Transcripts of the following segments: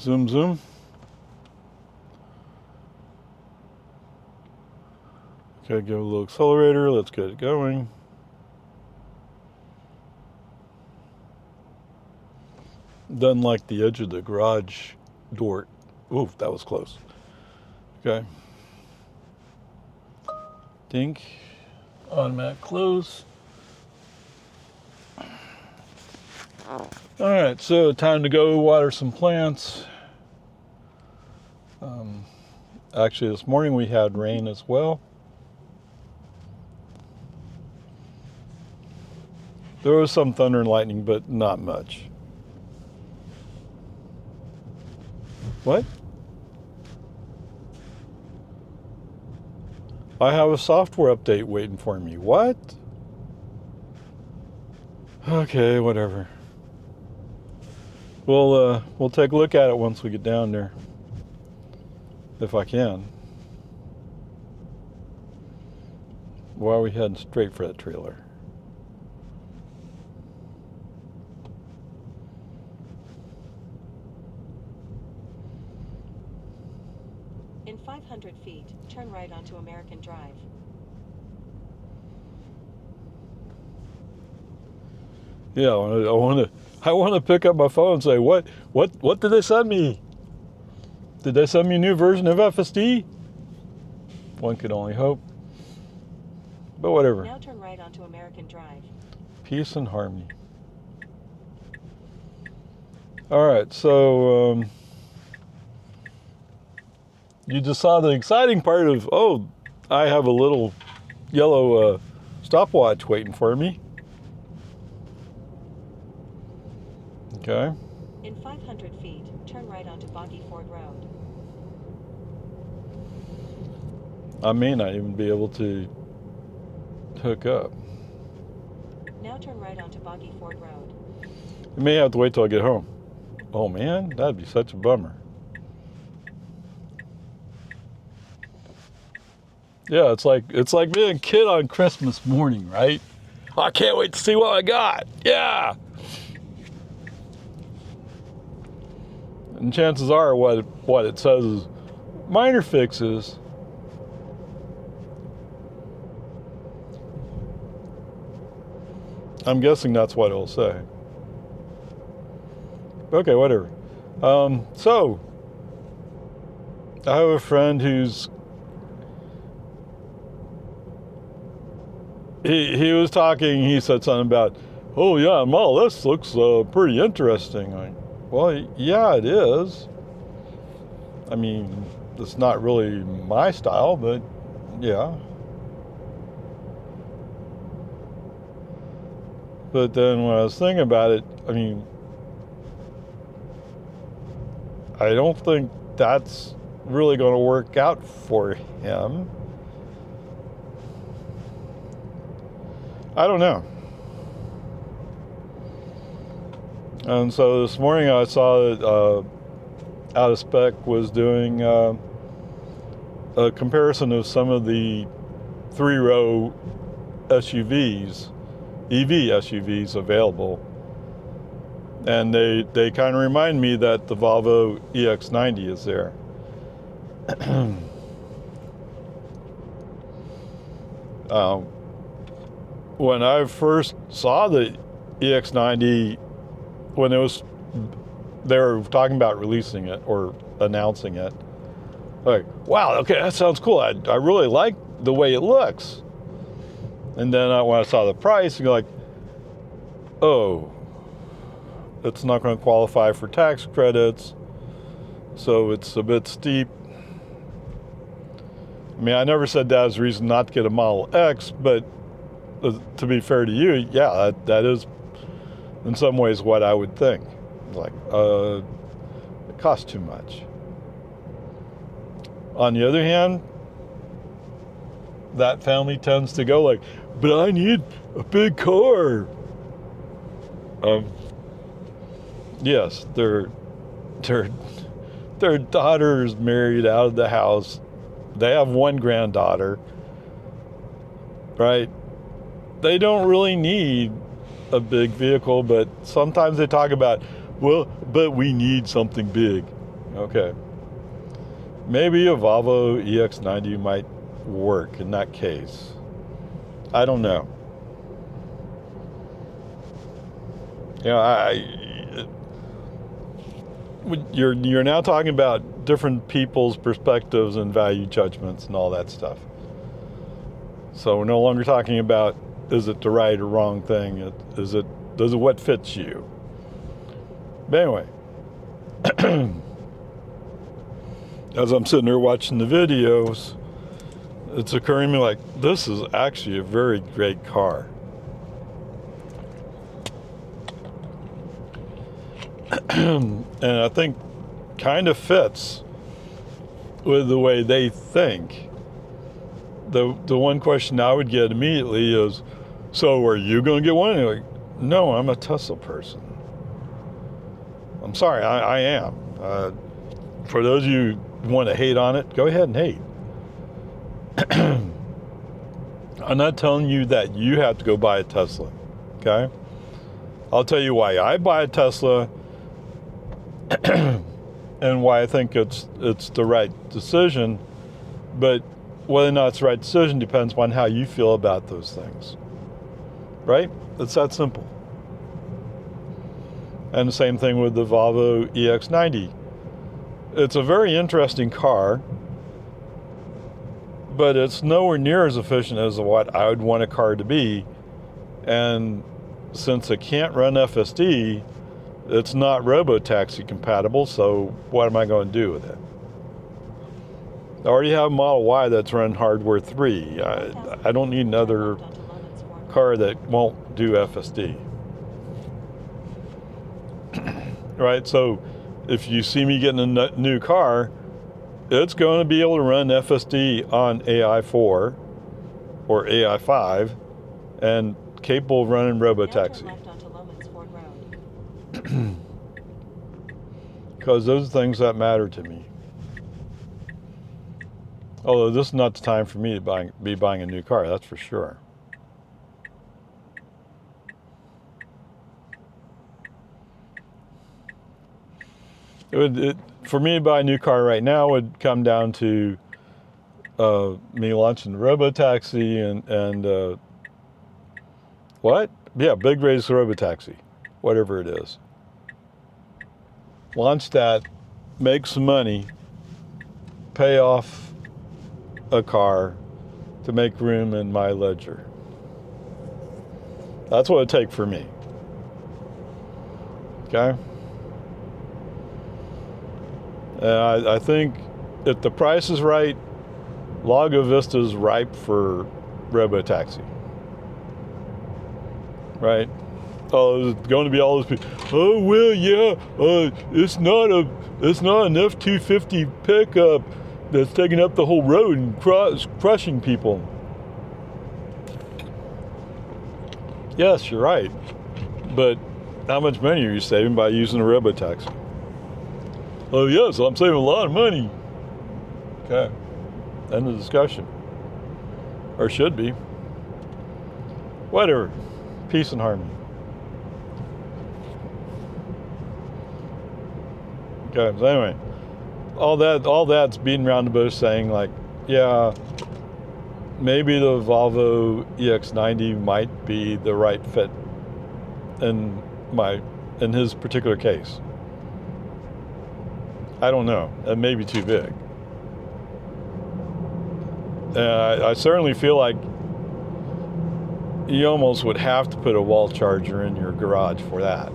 Zoom, zoom. Okay, give it a little accelerator. Let's get it going. Doesn't like the edge of the garage door. Ooh, that was close. Okay. Dink. Automatic close. All right, so time to go water some plants. Actually, this morning we had rain as well. There was some thunder and lightning, but not much. What? I have a software update waiting for me. What? Okay, whatever. We'll take a look at it once we get down there, if I can. Why are we heading straight for that trailer? In 500 feet, turn right onto American Drive. Yeah, I want to pick up my phone and say, what did they send me? Did they send me a new version of FSD? One could only hope. But whatever. Now turn right onto American Drive. Peace and harmony. All right, so you just saw the exciting part of, oh, I have a little yellow stopwatch waiting for me. Okay. In 500 feet, turn right onto Boggy Ford Road. I may not even be able to hook up. Now turn right onto Boggy Ford Road. You may have to wait till I get home. Oh man, that'd be such a bummer. Yeah, it's like being a kid on Christmas morning, right? I can't wait to see what I got. Yeah. And chances are what it says is minor fixes. I'm guessing that's what it'll say. Okay, whatever. So, I have a friend who's... He was talking, he said something about, oh yeah, Model S looks pretty interesting. Well, yeah, it is. I mean, it's not really my style, but yeah. But then when I was thinking about it, I mean, I don't think that's really going to work out for him. I don't know. And so this morning I saw that Out of Spec was doing a comparison of some of the three-row SUVs, EV SUVs available. And they kind of remind me that the Volvo EX90 is there. When I first saw the EX90, when they were talking about releasing it or announcing it, like, wow, okay, that sounds cool. I really like the way it looks. And then when I saw the price, you're like, oh, it's not going to qualify for tax credits, so it's a bit steep. I mean, I never said that as a reason not to get a Model X, but to be fair to you, yeah, that is in some ways what I would think. Like, it costs too much. On the other hand, that family tends to go like, but I need a big car. Yes, their daughter is married out of the house. They have one granddaughter, right? They don't really need a big vehicle, but sometimes they talk about, well, but we need something big. Okay. Maybe a Volvo EX90 might work in that case. I don't know. You know, you're now talking about different people's perspectives and value judgments and all that stuff. So we're no longer talking about, is it the right or wrong thing? Does it what fits you? But anyway, as I'm sitting there watching the videos, it's occurring to me like, this is actually a very great car. And I think kind of fits with the way they think. The one question I would get immediately is, so are you going to get one? And you're like, no, I'm a Tesla person. I'm sorry, I am. For those of you who want to hate on it, go ahead and hate. I'm not telling you that you have to go buy a Tesla, okay? I'll tell you why I buy a Tesla and why I think it's the right decision, but whether or not it's the right decision depends on how you feel about those things, right? It's that simple. And the same thing with the Volvo EX90. It's a very interesting car, but it's nowhere near as efficient as what I would want a car to be. And since it can't run FSD, it's not robotaxi compatible, so what am I going to do with it? I already have a Model Y that's run hardware 3. I don't need another car that won't do FSD. Right, so if you see me getting a new car, it's going to be able to run FSD on AI4 or AI5 and capable of running robotaxi. Because those are things that matter to me. Although this is not the time for me to be buying a new car, that's for sure. For me to buy a new car right now would come down to me launching the robotaxi and what? Yeah, BIGRAY1 robotaxi, whatever it is. Launch that, make some money, pay off a car to make room in my ledger. That's what it'd take for me. Okay? And I think if the price is right, Lago Vista is ripe for robotaxi. Right? Oh, there's going to be all those people. Oh well, yeah. It's not an F-250 pickup that's taking up the whole road and crushing people. Yes, you're right. But how much money are you saving by using a robotaxi? Oh yes, I'm saving a lot of money. Okay. End of discussion. Or should be. Whatever. Peace and harmony. Okay, so anyway, all that's beating around the bush saying like, yeah, maybe the Volvo EX90 might be the right fit in his particular case. I don't know. It may be too big. I certainly feel like you almost would have to put a wall charger in your garage for that.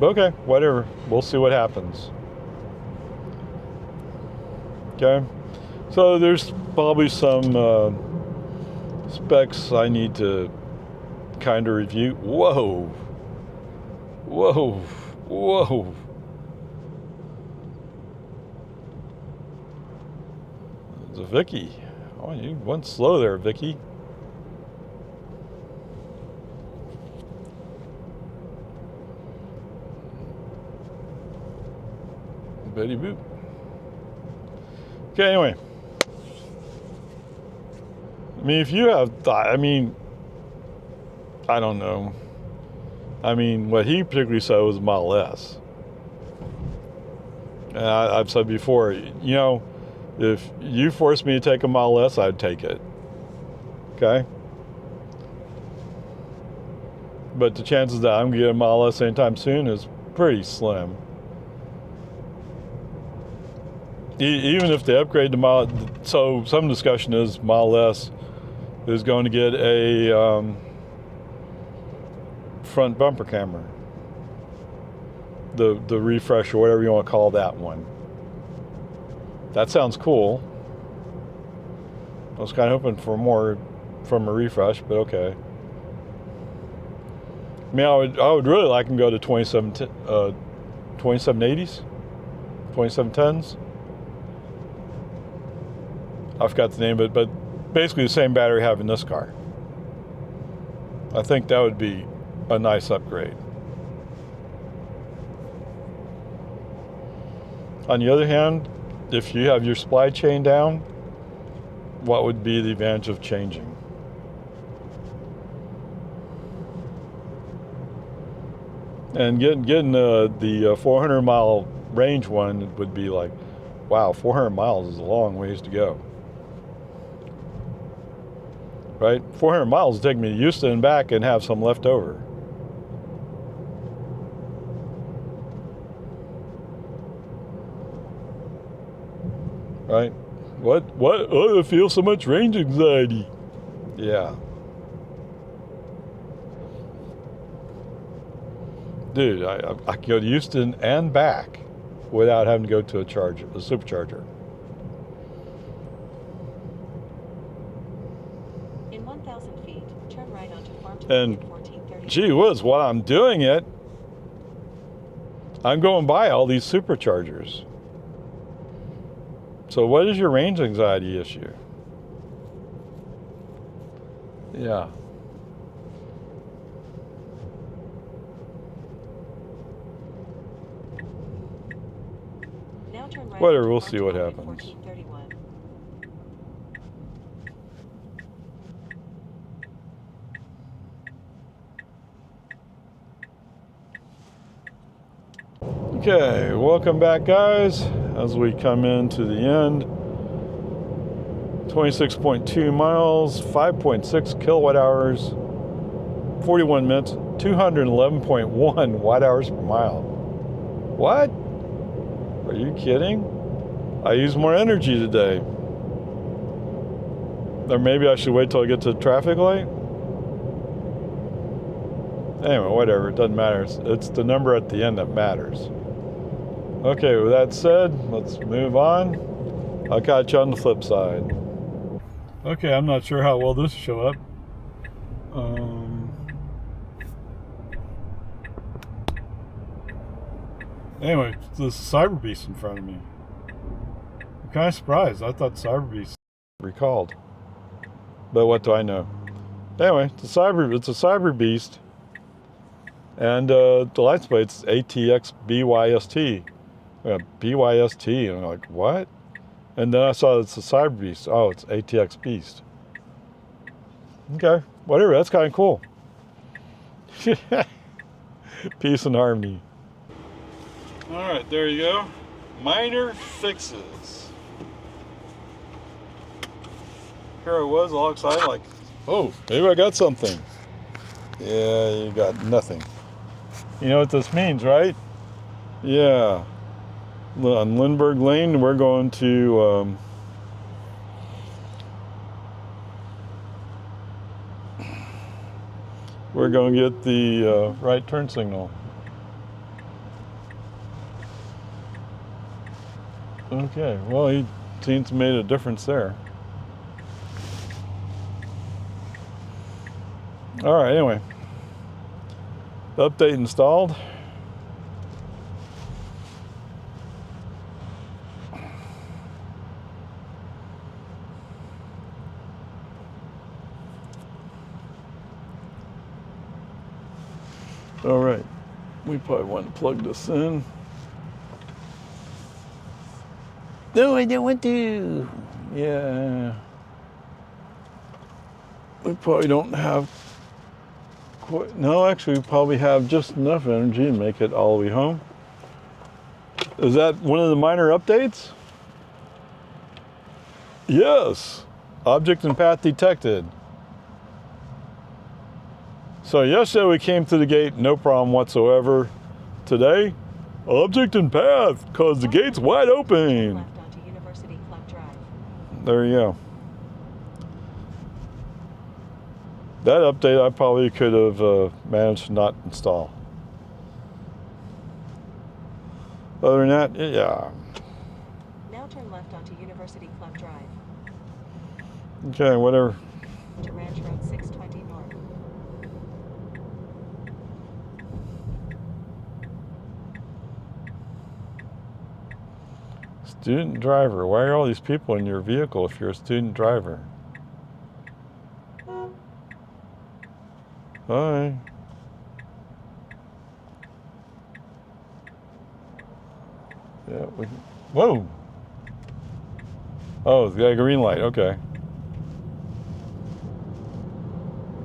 But okay, whatever. We'll see what happens. Okay. So there's probably some specs I need to kind of review. Whoa. Whoa. Whoa. It's a Vicky. Oh, you went slow there, Vicky. Betty boop. Okay, anyway. I mean, if you have thought, I don't know. I mean, what he particularly said was Model S. I've said before, you know, if you forced me to take a Model S, I'd take it. Okay? But the chances that I'm going to get a Model S anytime soon is pretty slim. Even if they upgrade the Model, so some discussion is Model S is going to get a front bumper camera. The refresh or whatever you want to call that one. That sounds cool. I was kind of hoping for more from a refresh, but okay. I mean, I would really like them to go to 2780s, 2710s. I forgot the name of it, but basically the same battery I have in this car. I think that would be a nice upgrade. On the other hand, if you have your supply chain down, what would be the advantage of changing? And getting the 400 mile range one would be like, wow, 400 miles is a long ways to go. Right? 400 miles would take me to Houston and back and have some left over. Right? What? Oh, I feel so much range anxiety. Yeah. Dude, I can go to Houston and back without having to go to a supercharger. In 1,000 feet, turn right onto Farm to And 1430. gee whiz, while I'm doing it, I'm going by all these superchargers. So what is your range anxiety issue? Yeah. Now turn right Whatever, onto we'll Farm see to what Highway happens. 1431. Okay, welcome back, guys. As we come into the end, 26.2 miles, 5.6 kilowatt hours, 41 minutes, 211.1 watt hours per mile. What? Are you kidding? I use more energy today. Or maybe I should wait till I get to the traffic light? Anyway, whatever, it doesn't matter. It's the number at the end that matters. Okay, with that said, let's move on. I'll catch you on the flip side. Okay, I'm not sure how well this will show up. Anyway, this is Cyber Beast in front of me. I'm kind of surprised. I thought Cyber Beast recalled. But what do I know? Anyway, it's a Cyber Beast. And the license plate's ATX BYST. BYST, and I'm like, what? And then I saw it's a Cyber Beast. Oh, it's ATX Beast. Okay, whatever, that's kind of cool. Peace and harmony. All right, there you go. Minor fixes. Here I was all excited, like, oh, maybe I got something. Yeah, you got nothing. You know what this means, right? Yeah. On Lindbergh Lane, we're going to get the right turn signal. Okay, well, he seems to have made a difference there. All right, anyway. The update installed. All right, we probably want to plug this in. No, I don't want to. Yeah. We probably don't have quite, no, actually we probably have just enough energy to make it all the way home. Is that one of the minor updates? Yes. Object and path detected. So yesterday we came to the gate, no problem whatsoever. Today, object and path, cause the gate's wide open. Left onto University Club Drive. There you go. That update I probably could have managed to not install. Other than that, yeah. Now turn left onto University Club Drive. Okay, whatever. To Ranch Road 620 North. Student driver. Why are all these people in your vehicle if you're a student driver? Hi. Yeah. Whoa. Oh, it's got a green light. Okay.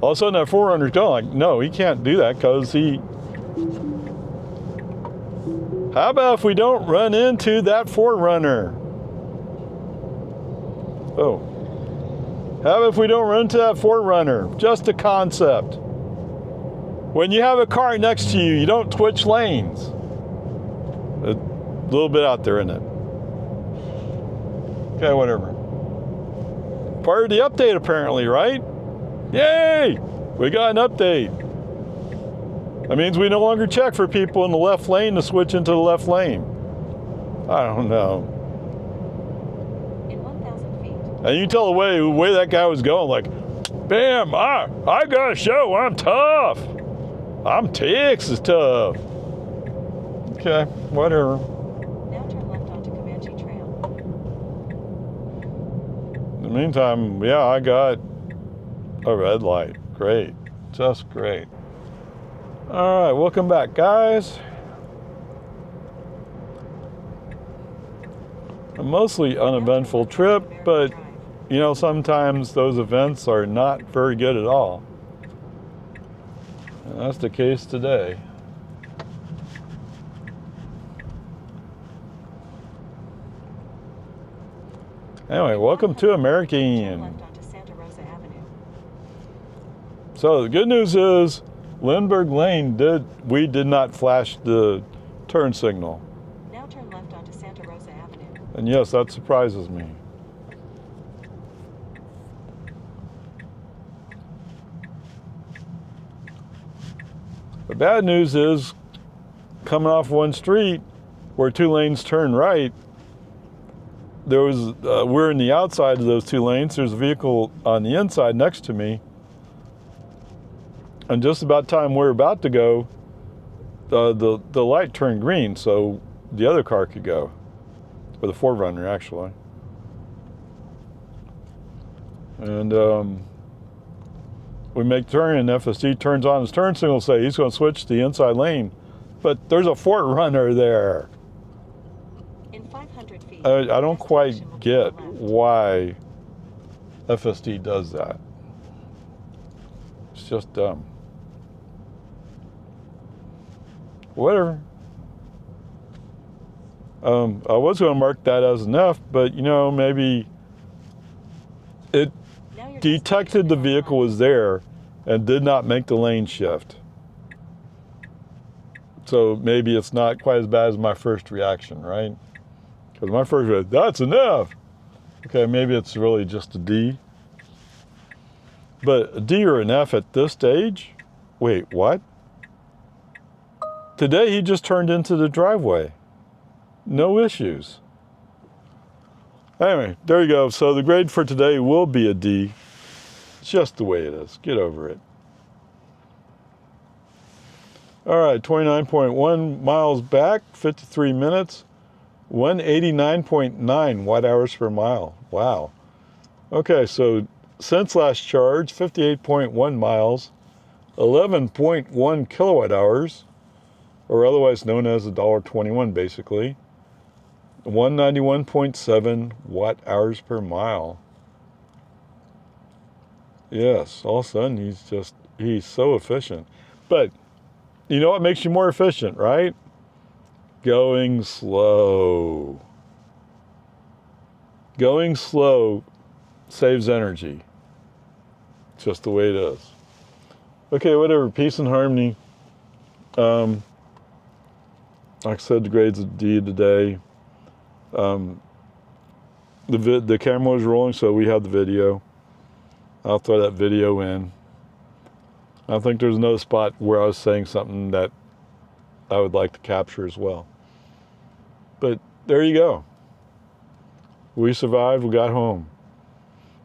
All of a sudden, that 4Runner's going. Like, no, he can't do that because he. How about if we don't run into that 4Runner? Oh. How about if we don't run into that 4Runner? Just a concept. When you have a car next to you, you don't switch lanes. A little bit out there, isn't it? Okay, whatever. Part of the update, apparently, right? Yay! We got an update. That means we no longer check for people in the left lane to switch into the left lane. I don't know. In 1,000 feet. And you can tell the way that guy was going, like, bam, I got to show I'm tough. I'm Texas tough. Okay, whatever. Now turn left onto Comanche Trail. In the meantime, yeah, I got a red light. Great. Just great. All right, welcome back, guys. A mostly uneventful trip, but, you know, sometimes those events are not very good at all. And that's the case today. Anyway, welcome to American. Left onto Santa Rosa Avenue. So the good news is Lindbergh Lane we did not flash the turn signal. Now turn left onto Santa Rosa Avenue. And yes, that surprises me. The bad news is coming off one street where two lanes turn right, there was we're in the outside of those two lanes. There's a vehicle on the inside next to me. And just about time we're about to go, the light turned green, so the other car could go, or the 4Runner actually. And we make turn, and FSD turns on his turn signal, say he's going to switch to the inside lane, but there's a 4Runner there. In 500 feet. I don't quite get why FSD does that. It's just dumb. Whatever. I was going to mark that as an F, but you know, maybe it detected the vehicle was there and did not make the lane shift. So maybe it's not quite as bad as my first reaction, right? Because my first reaction, that's an F. Okay, maybe it's really just a D. But a D or an F at this stage? Wait, what? Today he just turned into the driveway. No issues. Anyway, there you go. So the grade for today will be a D. It's just the way it is. Get over it. All right, 29.1 miles back, 53 minutes, 189.9 watt-hours per mile. Wow. Okay, so since last charge, 58.1 miles, 11.1 kilowatt-hours, or otherwise known as $1.21 basically, 191.7 watt-hours per mile. Yes, all of a sudden he's so efficient. But you know what makes you more efficient, right? Going slow. Going slow saves energy. It's just the way it is. Okay, whatever. Peace and harmony. Like I said, the grade's a D today. The camera was rolling, so we had the video. I'll throw that video in. I think there's another spot where I was saying something that I would like to capture as well. But there you go. We survived, we got home.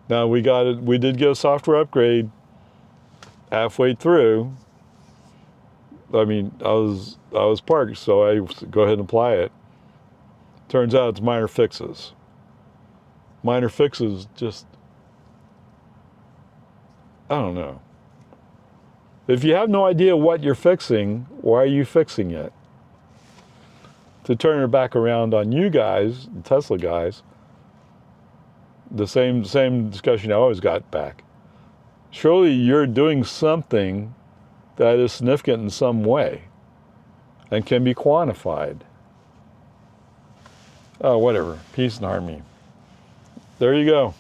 Now we did get a software upgrade halfway through. I mean, I was parked, so I go ahead and apply it. Turns out it's minor fixes. Minor fixes just, I don't know. If you have no idea what you're fixing, why are you fixing it? To turn it back around on you guys, the Tesla guys, the same discussion I always got back. Surely you're doing something that is significant in some way and can be quantified. Oh, whatever. Peace and harmony. There you go.